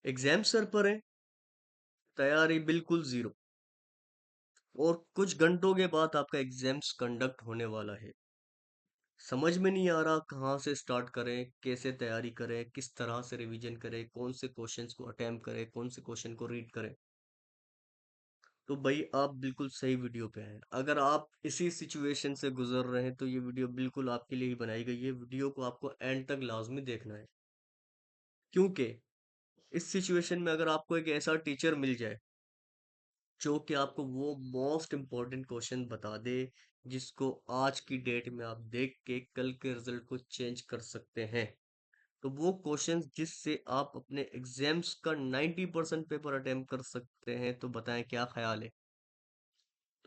Exam sir पर है, तैयारी बिल्कुल जीरो, और कुछ घंटों के बाद आपका एग्जाम्स कंडक्ट होने वाला है। समझ में नहीं आ रहा कहाँ से स्टार्ट करें, कैसे तैयारी करें, किस तरह से रिवीजन करें, कौन से क्वेश्चंस को अटेम्प्ट करें, कौन से क्वेश्चन को रीड करें। तो भाई आप बिल्कुल सही वीडियो पे हैं। अगर आप इसी सिचुएशन से गुजर रहे हैं तो ये वीडियो बिल्कुल आपके लिए ही बनाई गई है। वीडियो को आपको एंड तक लाजमी देखना है, क्योंकि इस सिचुएशन में अगर आपको एक ऐसा टीचर मिल जाए जो कि आपको वो मोस्ट इम्पोर्टेंट क्वेश्चन बता दे जिसको आज की डेट में आप देख के कल के रिजल्ट को चेंज कर सकते हैं, तो वो क्वेश्चंस जिससे आप अपने एग्जाम्स का 90% पेपर अटेम्प्ट कर सकते हैं, तो बताएं क्या ख्याल है।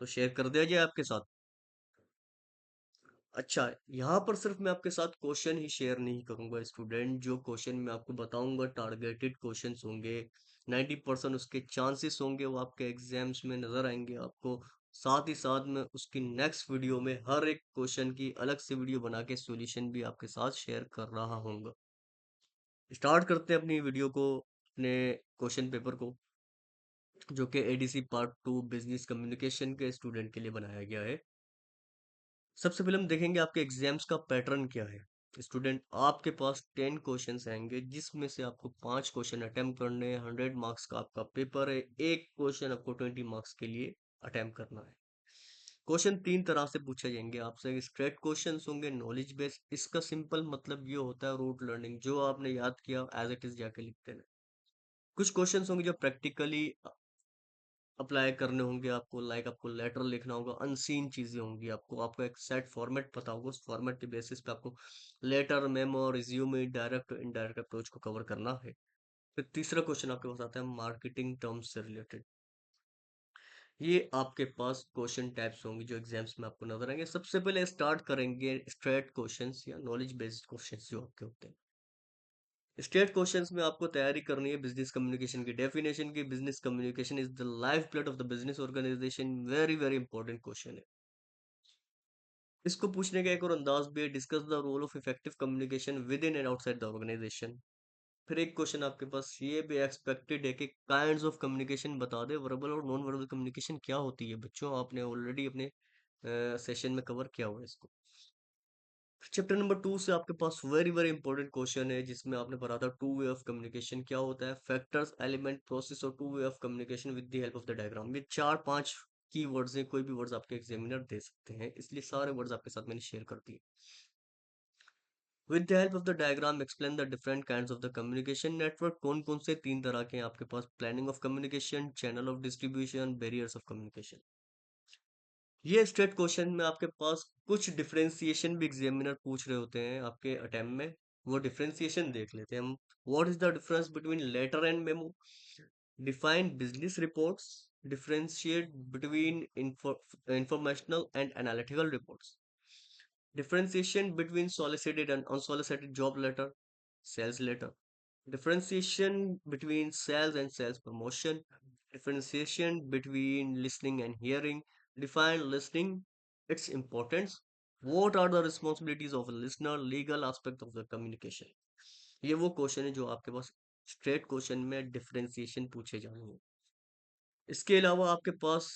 तो शेयर कर दिया जाए आपके साथ। अच्छा, यहाँ पर सिर्फ मैं आपके साथ क्वेश्चन ही शेयर नहीं करूंगा स्टूडेंट। जो क्वेश्चन मैं आपको बताऊंगा टारगेटेड क्वेश्चंस होंगे, 90% उसके चांसेस होंगे वो आपके एग्जाम्स में नजर आएंगे आपको। साथ ही साथ में उसकी नेक्स्ट वीडियो में हर एक क्वेश्चन की अलग से वीडियो बना के सॉल्यूशन भी आपके साथ शेयर कर रहा हूँ। स्टार्ट करते हैं अपनी वीडियो को, अपने क्वेश्चन पेपर को, जो कि एडीसी पार्ट 2 बिजनेस कम्युनिकेशन के स्टूडेंट के लिए बनाया गया है। सबसे पहले हम देखेंगे आपके एग्जाम्स का पैटर्न क्या है। स्टूडेंट, आपके पास 10 क्वेश्चंस आएंगे जिसमें से आपको 5 क्वेश्चन अटेम्प्ट करने हैं। 100 मार्क्स का आपका पेपर है। एक क्वेश्चन आपको 20 मार्क्स के लिए अटेम्प्ट करना है। क्वेश्चन तीन तरह से पूछे जाएंगे आपसे। स्ट्रेट क्वेश्चंस होंगे, नॉलेज बेस्ड। इसका सिंपल मतलब ये होता है रूट लर्निंग, जो आपने याद किया एज इट इज जाके लिखते हैं। कुछ क्वेश्चंस होंगे जो प्रैक्टिकली अप्लाई करने होंगे आपको, लाइक आपको लेटर लिखना होगा, अनसीन चीजें होंगी। आपको एक सेट फॉर्मेट पता होगा, उस फॉर्मेट के बेसिस पे आपको letter, memo, resume, direct indirect approach को कवर करना है। फिर तीसरा क्वेश्चन आपके पास आता है मार्केटिंग टर्म्स से रिलेटेड। ये आपके पास क्वेश्चन टाइप्स होंगे जो एग्जाम्स में आपको नजर आएंगे। सबसे पहले स्टार्ट करेंगे स्ट्रेट क्वेश्चंस या नॉलेज बेस्ड क्वेश्चंस जो आपके होते हैं। स्टेट क्वेश्चंस में आपको तैयारी करनी है बिजनेस कम्युनिकेशन की डेफिनेशन की। Business communication is the life blood of the business organisation. Very very important question है। इसको पूछने का एक और अंदाज भी है, discuss the role of effective communication within and outside the organisation. फिर एक क्वेश्चन आपके पास ये भी एक्सपेक्टेड है कि काइंड्स ऑफ कम्युनिकेशन बता दे। वर्बल और नॉन वर्बल कम्युनिकेशन क्या होती है बच्चों, आपने ऑलरेडी अपने सेशन में कवर किया हुआ है इसको। चैप्टर नंबर 2 से आपके पास वेरी वेरी इंपॉर्टेंट क्वेश्चन है जिसमें आपने पढ़ा था टू वे ऑफ कम्युनिकेशन क्या होता है, फैक्टर्स, एलिमेंट, प्रोसेस और two way of communication with the help of the diagram. ये चार पांच की वर्ड्स हैं, कोई भी वर्ड्स आपके एग्जामिनर दे सकते हैं, इसलिए सारे वर्ड्स आपके साथ मैंने शेयर कर दिए। With the help of the diagram explain the different kinds of the communication network. कौन कौन से तीन तरह के हैं आपके पास, planning of communication, channel of distribution, barriers of communication. ये स्टेट क्वेश्चन में आपके पास कुछ डिफरेंशिएशन भी एग्जामिनर पूछ रहे होते हैं आपके अटेम्प्ट में। वो डिफरेंशिएशन देख लेते हैं हम। What is the difference between letter and memo, define business reports, differentiate between informational and analytical reports, differentiation between solicited and unsolicited job letter, sales letter, differentiation between sales and sales promotion, differentiation between listening and hearing, define listening, its importance, what are the responsibilities of a listener, legal aspect of the communication। ये वो question है जो आपके पास straight question में differentiation पूछे जाएंगे। इसके अलावा आपके पास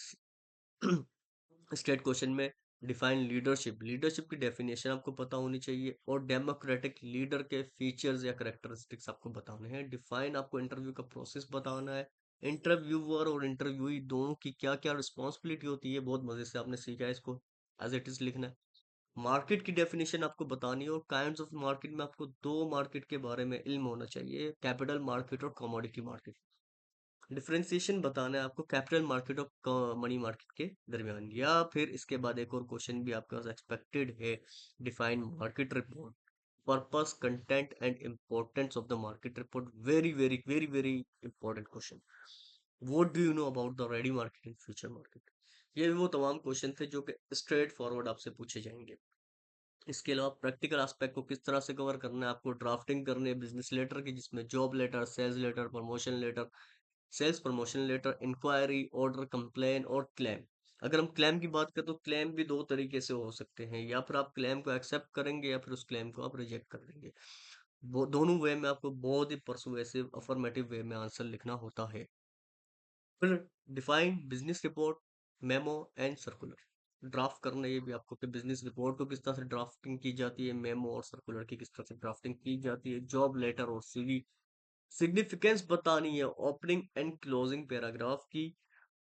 स्टेट क्वेश्चन में डिफाइन लीडरशिप, लीडरशिप की डेफिनेशन आपको पता होनी चाहिए, और डेमोक्रेटिक लीडर के फीचर्स या करेक्टरिस्टिक्स आपको बताने हैं। डिफाइन, आपको इंटरव्यू का प्रोसेस बताना है। इंटरव्यूअर और इंटरव्यूई दोनों की क्या क्या रिस्पॉन्सिबिलिटी होती है, बहुत मजे से आपने सीखा है इसको, एज इट इज लिखना है। मार्केट की डेफिनेशन आपको बतानी है, और काइंड्स ऑफ मार्केट में आपको दो मार्केट के बारे में इल्म होना चाहिए, कैपिटल मार्केट और कमोडिटी मार्केट। डिफरेंशिएशन बताना है आपको कैपिटल मार्केट और मनी मार्केट के दरमियान। या फिर इसके बाद एक और क्वेश्चन भी आपके पास एक्सपेक्टेड है, define market report, purpose, content and importance of the market report. Very very very very important question. What do you know about the ready market and future market. ये वो तमाम क्वेश्चन थे जो कि straight forward आपसे पूछे जाएंगे। इसके अलावा प्रैक्टिकल एस्पेक्ट को किस तरह से कवर करना है, आपको ड्राफ्टिंग करनी है बिजनेस लेटर की, जिसमें job letter, sales letter, promotion letter, sales promotion letter, inquiry, order, complain और क्लेम। अगर हम क्लेम की बात करें तो क्लेम भी दो तरीके से हो सकते हैं, या फिर आप क्लेम को एक्सेप्ट करेंगे या फिर उस क्लेम को आप रिजेक्ट कर देंगे। वो दोनों वे में आपको बहुत ही परसुएसिव अफर्मेटिव वे में आंसर लिखना होता है। फिर define business report, memo and circular. Draft करना ये भी आपको कि बिजनेस रिपोर्ट को किस तरह से ड्राफ्टिंग की जाती है, मेमो और सर्कुलर की किस तरह से ड्राफ्टिंग की जाती है, जॉब लेटर और सीवी, सिग्निफिकेंस बतानी है ओपनिंग एंड क्लोजिंग पैराग्राफ की,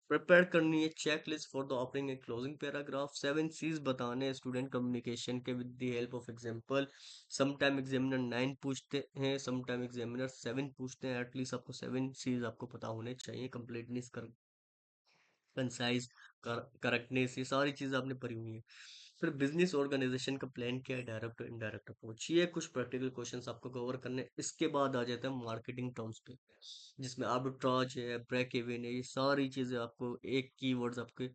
प्रिपेयर करनी है checklist for the opening and closing paragraph, 7 C's बताने हैं स्टूडेंट कम्युनिकेशन के with the help of example. Sometime examiner 9 पूछते हैं, समटाइम एग्जामिनर 7 पूछते हैं, एटलीस्ट आपको 7 C's आपको पता होने चाहिए। कंप्लीटनेस, कंसाइज, करेक्टनेस, ये सारी चीजें आपने पढ़ी हुई है। फिर बिजनेस ऑर्गेनाइजेशन का प्लान क्या है, डायरेक्ट और इनडायरेक्ट अप्रोच, ये कुछ प्रैक्टिकल क्वेश्चंस आपको कवर करने हैं। इसके बाद आ जाता है मार्केटिंग टर्म्स पे, जिसमें आर्बिट्राज है, ब्रेक इवन है, ये सारी चीजें आपको एक कीवर्ड्स आपके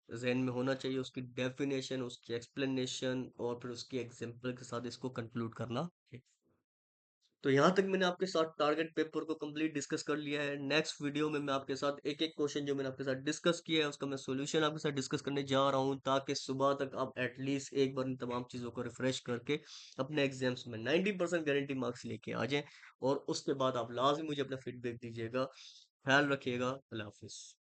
जहन में होना चाहिए, उसकी डेफिनेशन, उसकी एक्सप्लेनेशन और फिर उसकी एग्जांपल के साथ इसको कंक्लूड करना है। तो यहाँ तक मैंने आपके साथ टारगेट पेपर को कंप्लीट डिस्कस कर लिया है। नेक्स्ट वीडियो में मैं आपके साथ एक एक क्वेश्चन जो मैंने आपके साथ डिस्कस किया है उसका मैं सॉल्यूशन आपके साथ डिस्कस करने जा रहा हूँ, ताकि सुबह तक आप एटलीस्ट एक बार इन तमाम चीज़ों को रिफ्रेश करके अपने एग्जाम्स में 90% गारंटी मार्क्स लेके आ जाएं। और उसके बाद आप लाजमी मुझे अपना फीडबैक दीजिएगा। ख्याल रखिएगा। अल्लाह हाफिज़।